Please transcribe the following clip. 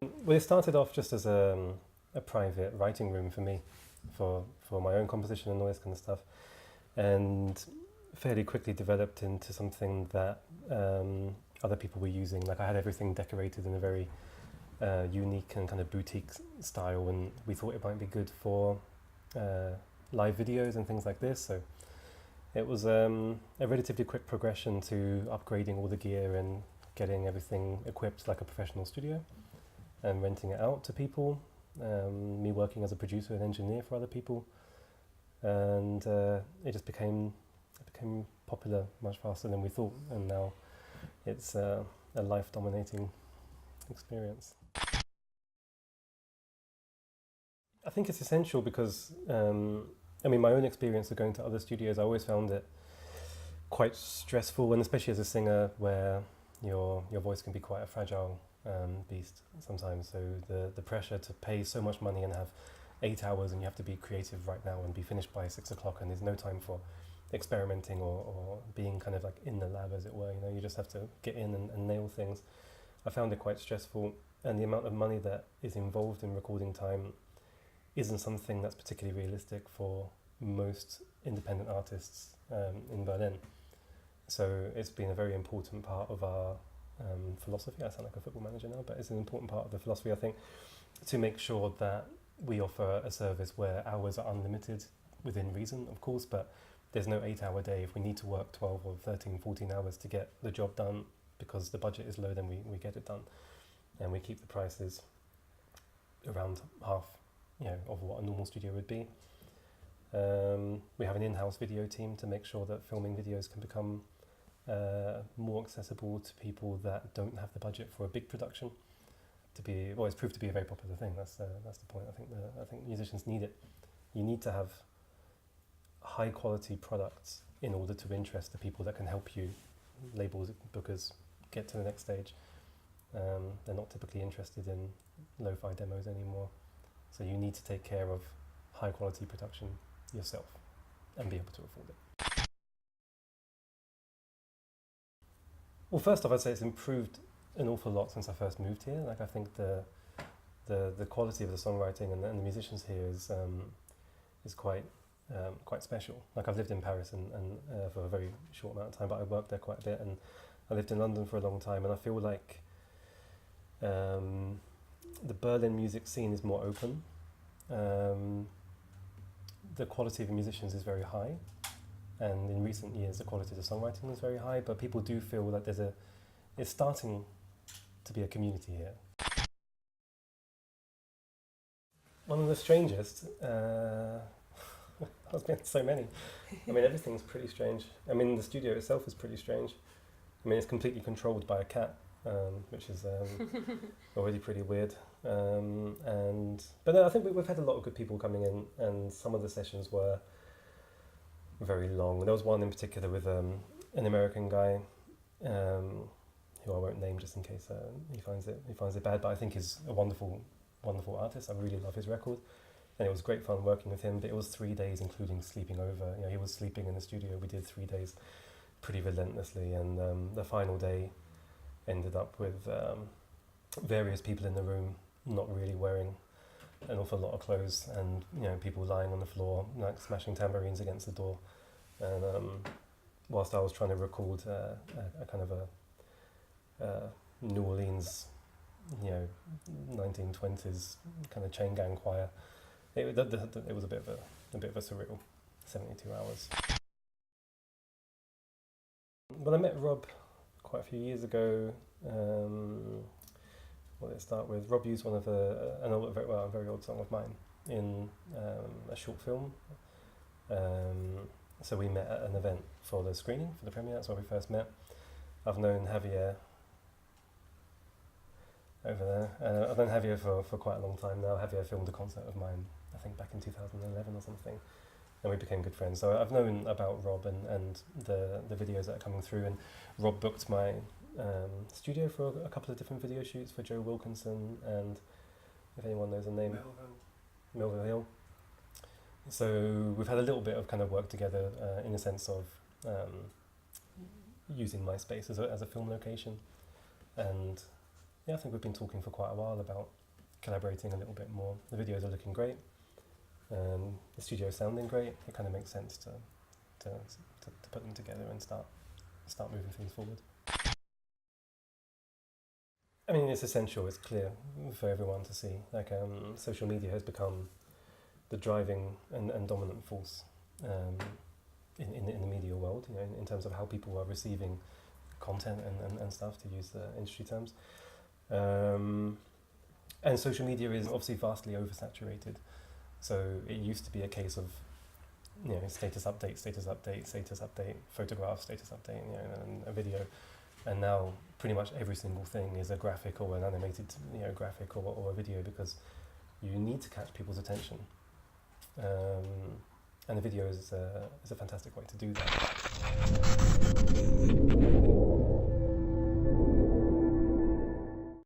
Well, it started off just as a private writing room for me, for my own composition and all this kind of stuff, and fairly quickly developed into something that other people were using. Like I had everything decorated in a very unique and kind of boutique style, and we thought it might be good for live videos and things like this. So it was a relatively quick progression to upgrading all the gear and getting everything equipped like a professional studio and renting it out to people. Me working as a producer and engineer for other people, and it became popular much faster than we thought, and now it's a life-dominating experience. I think it's essential because my own experience of going to other studios, I always found it quite stressful, and especially as a singer, where your voice can be quite a fragile beast sometimes. So the pressure to pay so much money and have 8 hours, and you have to be creative right now and be finished by 6 o'clock, and there's no time for experimenting or being kind of like in the lab, as it were. You just have to get in and nail things. I found it quite stressful, and the amount of money that is involved in recording time isn't something that's particularly realistic for most independent artists in Berlin. So it's been a very important part of our philosophy. I sound like a football manager now, but it's an important part of the philosophy, I think, to make sure that we offer a service where hours are unlimited within reason, of course, but there's no 8 hour day. If we need to work 12 or 13, 14 hours to get the job done because the budget is low, then we get it done. And we keep the prices around half, of what a normal studio would be. We have an in-house video team to make sure that filming videos can become more accessible to people that don't have the budget for a big production. It's proved to be a very popular thing. That's the point. I think musicians need it. You need to have high quality products in order to interest the people that can help you, labels, bookers, get to the next stage. They're not typically interested in lo-fi demos anymore. So you need to take care of high quality production yourself and be able to afford it. Well, first off, I'd say it's improved an awful lot since I first moved here. Like I think the quality of the songwriting and the musicians here is quite special. Like I've lived in Paris and for a very short amount of time, but I worked there quite a bit, and I lived in London for a long time, and I feel like the Berlin music scene is more open. The quality of the musicians is very high, and in recent years the quality of the songwriting is very high, but people do feel that it's starting to be a community here. One of the strangest, there's been so many. Everything's pretty strange. The studio itself is pretty strange. It's completely controlled by a cat, which is already pretty weird. But no, I think we've had a lot of good people coming in, and some of the sessions were very long. There was one in particular with an American guy, who I won't name just in case he finds it bad, but I think he's a wonderful artist. I really love his record, and it was great fun working with him. But it was 3 days, including sleeping over. He was sleeping in the studio. We did 3 days pretty relentlessly, and the final day ended up with various people in the room not really wearing an awful lot of clothes, and people lying on the floor, like smashing tambourines against the door. And whilst I was trying to record a kind of a New Orleans, 1920s kind of chain gang choir, it was a bit of a surreal 72 hours. Well, I met Rob quite a few years ago. What did it start with? Rob used one of a very old song of mine in a short film. So we met at an event for the screening, for the premiere. That's where we first met. I've known Javier over there. I've known Javier for quite a long time now. Javier filmed a concert of mine, I think back in 2011 or something, and we became good friends. So I've known about Rob and the videos that are coming through, and Rob booked my studio for a couple of different video shoots for Joe Wilkinson, and if anyone knows the name, Melville Hill. So we've had a little bit of kind of work together in the sense of using my space as a film location, and yeah, I think we've been talking for quite a while about collaborating a little bit more. The videos are looking great. The studio's sounding great. It kind of makes sense to put them together and start moving things forward. I mean, it's essential. It's clear for everyone to see. Like, social media has become the driving and dominant force in the media world. You know, in terms of how people are receiving content and stuff, to use the industry terms. And social media is obviously vastly oversaturated. So it used to be a case of, you know, status update, photograph, status update, you know, and a video. And now pretty much every single thing is a graphic or an animated, you know, graphic or a video, because you need to catch people's attention. And the video is a fantastic way to do that.